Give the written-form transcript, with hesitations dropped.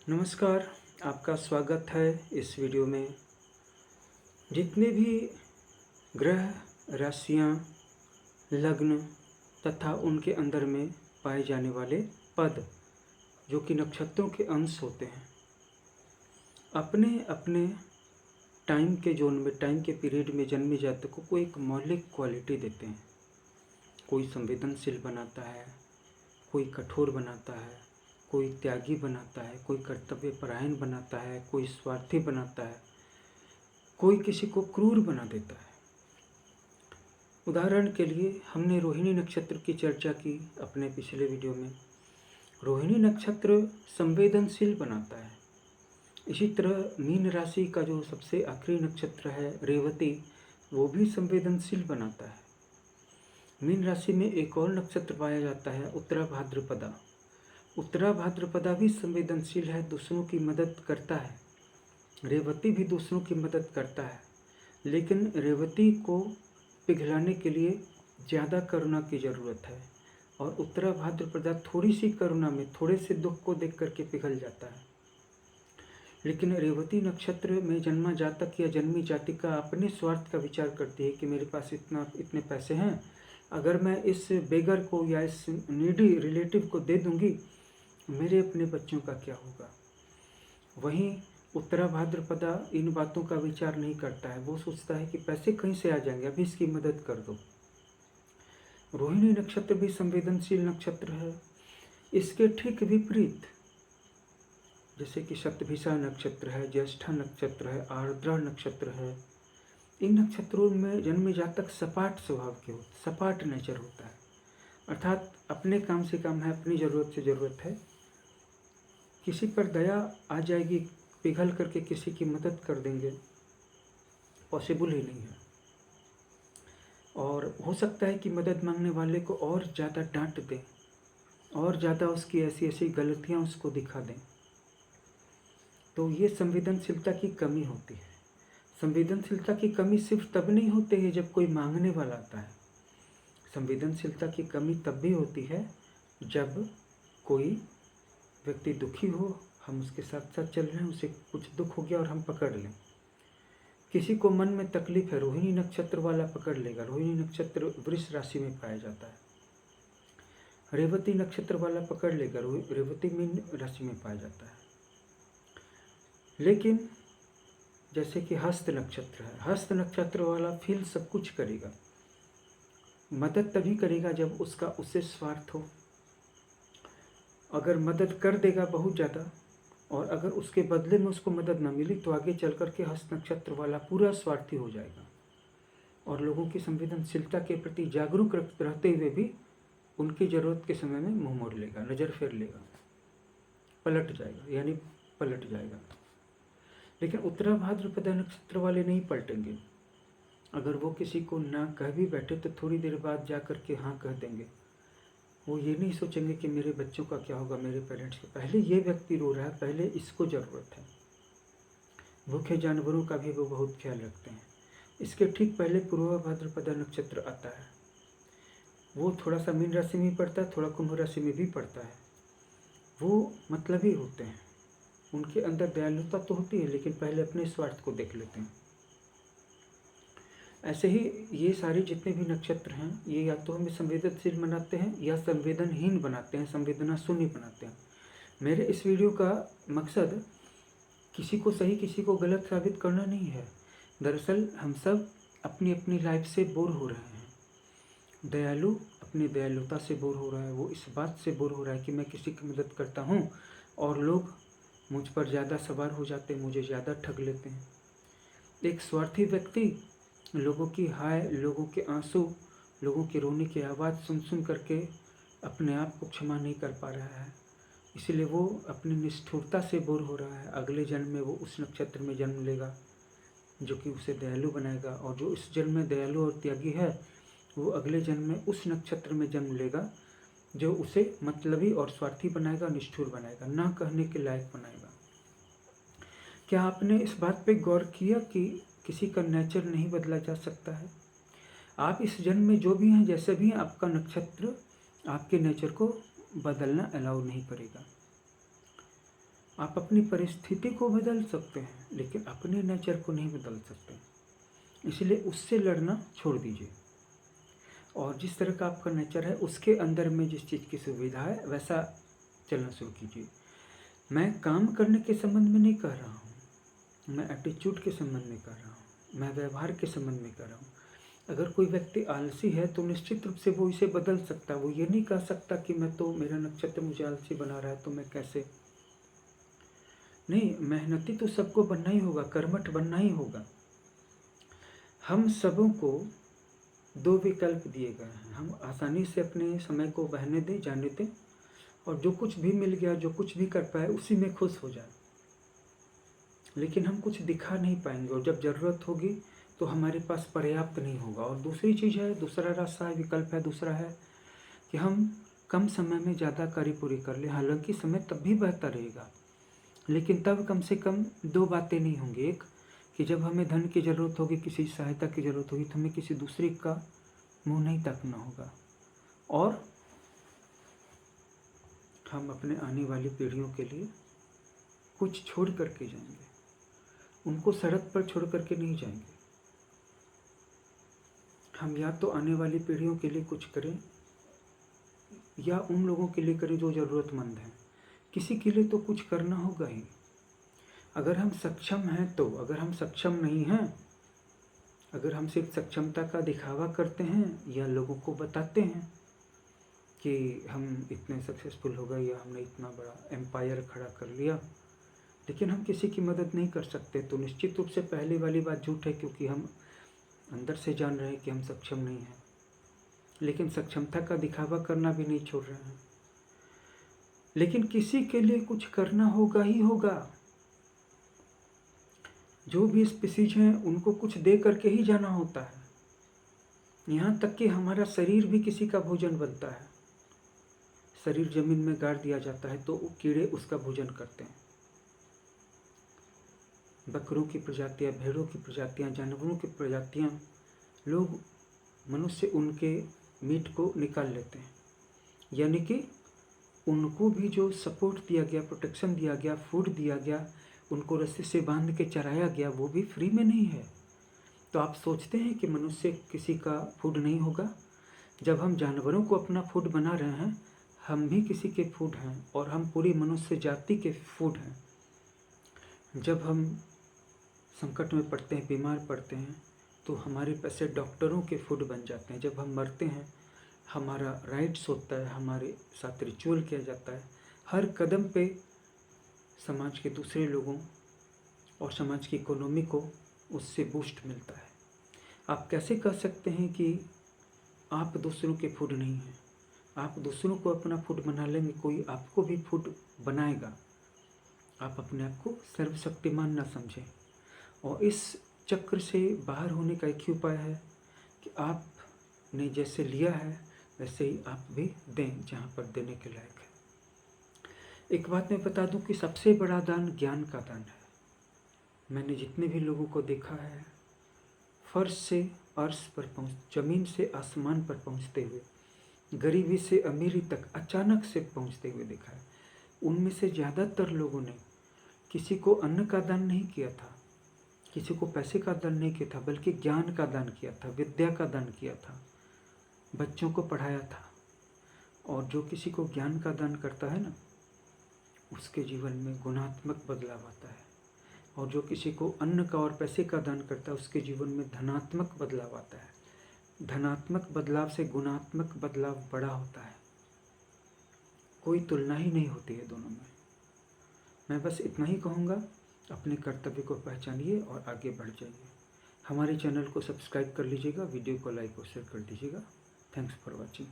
नमस्कार, आपका स्वागत है इस वीडियो में। जितने भी ग्रह, राशियाँ, लग्न तथा उनके अंदर में पाए जाने वाले पद, जो कि नक्षत्रों के अंश होते हैं, अपने अपने टाइम के जोन में, टाइम के पीरियड में जन्मे जातकों को एक मौलिक क्वालिटी देते हैं। कोई संवेदनशील बनाता है, कोई कठोर बनाता है, कोई त्यागी बनाता है, कोई कर्तव्यपरायण बनाता है, कोई स्वार्थी बनाता है, कोई किसी को क्रूर बना देता है। उदाहरण के लिए हमने रोहिणी नक्षत्र की चर्चा की अपने पिछले वीडियो में। रोहिणी नक्षत्र संवेदनशील बनाता है। इसी तरह मीन राशि का जो सबसे आखिरी नक्षत्र है रेवती, वो भी संवेदनशील बनाता है। मीन राशि में एक और नक्षत्र पाया जाता है उत्तरा भाद्रपदा। उत्तरा भाद्रपदा भी संवेदनशील है, दूसरों की मदद करता है। रेवती भी दूसरों की मदद करता है, लेकिन रेवती को पिघलाने के लिए ज़्यादा करुणा की ज़रूरत है, और उत्तरा भाद्रपदा थोड़ी सी करुणा में, थोड़े से दुख को देख करके पिघल जाता है। लेकिन रेवती नक्षत्र में जन्मा जातक या जन्मी जातिका अपने स्वार्थ का विचार करती है कि मेरे पास इतने पैसे हैं, अगर मैं इस बेगर को या इस नीडी रिलेटिव को दे दूंगी, मेरे अपने बच्चों का क्या होगा। वहीं उत्तरा भाद्रपदा इन बातों का विचार नहीं करता है। वो सोचता है कि पैसे कहीं से आ जाएंगे, अभी इसकी मदद कर दो। रोहिणी नक्षत्र भी संवेदनशील नक्षत्र है। इसके ठीक विपरीत, जैसे कि शतभिषा नक्षत्र है, ज्येष्ठा नक्षत्र है, आर्द्रा नक्षत्र है, इन नक्षत्रों में जन्मे जातक सपाट स्वभाव के होते, सपाट नेचर होता है। अर्थात अपने काम से काम है, अपनी ज़रूरत से ज़रूरत है। किसी पर दया आ जाएगी, पिघल करके किसी की मदद कर देंगे, पॉसिबल ही नहीं है। और हो सकता है कि मदद मांगने वाले को और ज़्यादा डांट दें, और ज़्यादा उसकी ऐसी ऐसी गलतियां उसको दिखा दें। तो ये संवेदनशीलता की कमी होती है। संवेदनशीलता की कमी सिर्फ तब नहीं होती है जब कोई मांगने वाला आता है। संवेदनशीलता की कमी तब भी होती है जब कोई व्यक्ति दुखी हो, हम उसके साथ साथ चल रहे हैं, उसे कुछ दुख हो गया और हम पकड़ लें। किसी को मन में तकलीफ है, रोहिणी नक्षत्र वाला पकड़ लेगा। रोहिणी नक्षत्र वृष राशि में पाया जाता है। रेवती नक्षत्र वाला पकड़ लेगा, रेवती मीन राशि में पाया जाता है। लेकिन जैसे कि हस्त नक्षत्र है, हस्त नक्षत्र वाला फील सब कुछ करेगा। मदद तभी करेगा जब उसका उससे स्वार्थ हो। अगर मदद कर देगा बहुत ज़्यादा, और अगर उसके बदले में उसको मदद न मिली, तो आगे चल कर के हस्त नक्षत्र वाला पूरा स्वार्थी हो जाएगा, और लोगों की संवेदनशीलता के प्रति जागरूक रहते हुए भी उनकी ज़रूरत के समय में मुंह मोड़ लेगा, नज़र फेर लेगा, पलट जाएगा, यानी पलट जाएगा। लेकिन उत्तरा भाद्रपदा नक्षत्र वाले नहीं पलटेंगे। अगर वो किसी को ना कह भी बैठे तो थोड़ी देर बाद जा कर के हाँ कह देंगे। वो ये नहीं सोचेंगे कि मेरे बच्चों का क्या होगा, मेरे पेरेंट्स का। पहले ये व्यक्ति रो रहा है, पहले इसको ज़रूरत है। भूखे जानवरों का भी वो बहुत ख्याल रखते हैं। इसके ठीक पहले पूर्वा भाद्रपदा नक्षत्र आता है। वो थोड़ा सा मीन राशि में पड़ता है, थोड़ा कुंभ राशि में भी पड़ता है। वो मतलबी होते हैं, उनके अंदर दयालुता तो होती है, लेकिन पहले अपने स्वार्थ को देख लेते हैं। ऐसे ही ये सारे जितने भी नक्षत्र हैं, ये या तो हमें संवेदनशील बनाते हैं या संवेदनहीन बनाते हैं, संवेदना शून्य बनाते हैं। मेरे इस वीडियो का मकसद किसी को सही किसी को गलत साबित करना नहीं है। दरअसल हम सब अपनी अपनी लाइफ से बोर हो रहे हैं। दयालु अपनी दयालुता से बोर हो रहा है, वो इस बात से बोर हो रहा है कि मैं किसी की मदद करता हूँ और लोग मुझ पर ज़्यादा सवार हो जाते हैं, मुझे ज़्यादा ठग लेते हैं। एक स्वार्थी व्यक्ति लोगों की हाय, लोगों के आंसू, लोगों के रोने की आवाज़ सुन सुन करके अपने आप को क्षमा नहीं कर पा रहा है, इसलिए वो अपनी निष्ठुरता से बोर हो रहा है। अगले जन्म में वो उस नक्षत्र में जन्म लेगा जो कि उसे दयालु बनाएगा, और जो इस जन्म में दयालु और त्यागी है, वो अगले जन्म में उस नक्षत्र में जन्म लेगा जो उसे मतलबी और स्वार्थी बनाएगा, निष्ठुर बनाएगा, ना कहने के लायक बनाएगा। क्या आपने इस बात पे गौर किया कि किसी का नेचर नहीं बदला जा सकता है? आप इस जन्म में जो भी हैं, जैसे भी हैं, आपका नक्षत्र आपके नेचर को बदलना अलाउ नहीं करेगा। आप अपनी परिस्थिति को बदल सकते हैं, लेकिन अपने नेचर को नहीं बदल सकते। इसलिए उससे लड़ना छोड़ दीजिए और जिस तरह का आपका नेचर है उसके अंदर में जिस चीज़ की सुविधा है वैसा चलना शुरू कीजिए। मैं काम करने के संबंध में नहीं कह रहा हूँ, मैं एटीट्यूड के संबंध में कह रहा हूँ, मैं व्यवहार के संबंध में कह रहा हूँ। अगर कोई व्यक्ति आलसी है तो निश्चित रूप से वो इसे बदल सकता है। वो ये नहीं कह सकता कि मैं तो, मेरा नक्षत्र मुझे आलसी बना रहा है तो मैं कैसे। नहीं, मेहनती तो सबको बनना ही होगा, कर्मठ बनना ही होगा। हम सबों को दो विकल्प दिए गए हैं। हम आसानी से अपने समय को बहने दें, जाने दें, और जो कुछ भी मिल गया, जो कुछ भी कर पाए उसी में खुश हो जाए। लेकिन हम कुछ दिखा नहीं पाएंगे और जब ज़रूरत होगी तो हमारे पास पर्याप्त नहीं होगा। और दूसरी चीज़ है, दूसरा रास्ता है, विकल्प है दूसरा है कि हम कम समय में ज़्यादा कार्य पूरी कर लें। हालांकि समय तब भी बेहतर रहेगा, लेकिन तब कम से कम दो बातें नहीं होंगी। एक कि जब हमें धन की ज़रूरत होगी, किसी सहायता की ज़रूरत होगी, तो हमें किसी दूसरे का मुंह नहीं ताकना होगा। और हम अपने आने वाली पीढ़ियों के लिए कुछ छोड़ करके जाएंगे, उनको सड़क पर छोड़ करके नहीं जाएंगे। हम या तो आने वाली पीढ़ियों के लिए कुछ करें या उन लोगों के लिए करें जो ज़रूरतमंद हैं। किसी के लिए तो कुछ करना होगा ही। अगर हम सक्षम हैं तो, अगर हम सक्षम नहीं हैं, अगर हम सिर्फ सक्षमता का दिखावा करते हैं या लोगों को बताते हैं कि हम इतने सक्सेसफुल हो गए या हमने इतना बड़ा एम्पायर खड़ा कर लिया, लेकिन हम किसी की मदद नहीं कर सकते, तो निश्चित रूप से पहली वाली बात झूठ है, क्योंकि हम अंदर से जान रहे हैं कि हम सक्षम नहीं हैं, लेकिन सक्षमता का दिखावा करना भी नहीं छोड़ रहे हैं। लेकिन किसी के लिए कुछ करना होगा ही होगा। जो भी स्पीसीज हैं उनको कुछ दे करके ही जाना होता है। यहाँ तक कि हमारा शरीर भी किसी का भोजन बनता है। शरीर जमीन में गाड़ दिया जाता है तो कीड़े उसका भोजन करते हैं। बकरों की प्रजातियाँ, भेड़ों की प्रजातियाँ, जानवरों की प्रजातियाँ, लोग, मनुष्य उनके मीट को निकाल लेते हैं। यानी कि उनको भी जो सपोर्ट दिया गया, प्रोटेक्शन दिया गया, फूड दिया गया, उनको रस्सी से बांध के चराया गया, वो भी फ्री में नहीं है। तो आप सोचते हैं कि मनुष्य किसी का फूड नहीं होगा? जब हम जानवरों को अपना फूड बना रहे हैं, हम भी किसी के फूड हैं और हम पूरी मनुष्य जाति के फूड हैं। जब हम संकट में पड़ते हैं, बीमार पड़ते हैं, तो हमारे पैसे डॉक्टरों के फूड बन जाते हैं। जब हम मरते हैं, हमारा राइट्स होता है, हमारे साथ रिचुअल किया जाता है। हर कदम पे समाज के दूसरे लोगों और समाज की इकोनॉमी को उससे बूस्ट मिलता है। आप कैसे कह सकते हैं कि आप दूसरों के फूड नहीं हैं? आप दूसरों को अपना फूड बना लेंगे, कोई आपको भी फूड बनाएगा। आप अपने आप को सर्वशक्तिमान ना समझें। और इस चक्र से बाहर होने का एक ही उपाय है कि आपने जैसे लिया है वैसे ही आप भी दें जहाँ पर देने के लायक है। एक बात मैं बता दूं कि सबसे बड़ा दान ज्ञान का दान है। मैंने जितने भी लोगों को देखा है, फर्श से अर्श पर पहुँच, जमीन से आसमान पर पहुँचते हुए, गरीबी से अमीरी तक अचानक से पहुँचते हुए देखा है। उनमें से ज़्यादातर लोगों ने किसी को अन्न का दान नहीं किया था, किसी को पैसे का दान नहीं किया था, बल्कि ज्ञान का दान किया था, विद्या का दान किया था, बच्चों को पढ़ाया था। और जो किसी को ज्ञान का दान करता है ना, उसके जीवन में गुणात्मक बदलाव आता है। और जो किसी को अन्न का और पैसे का दान करता है, उसके जीवन में धनात्मक बदलाव आता है। धनात्मक बदलाव से गुणात्मक बदलाव बड़ा होता है। कोई तुलना ही नहीं होती है दोनों में। मैं बस इतना ही कहूँगा, अपने कर्तव्य को पहचानिए और आगे बढ़ जाइए। हमारे चैनल को सब्सक्राइब कर लीजिएगा, वीडियो को लाइक और शेयर कर दीजिएगा। Thanks for watching.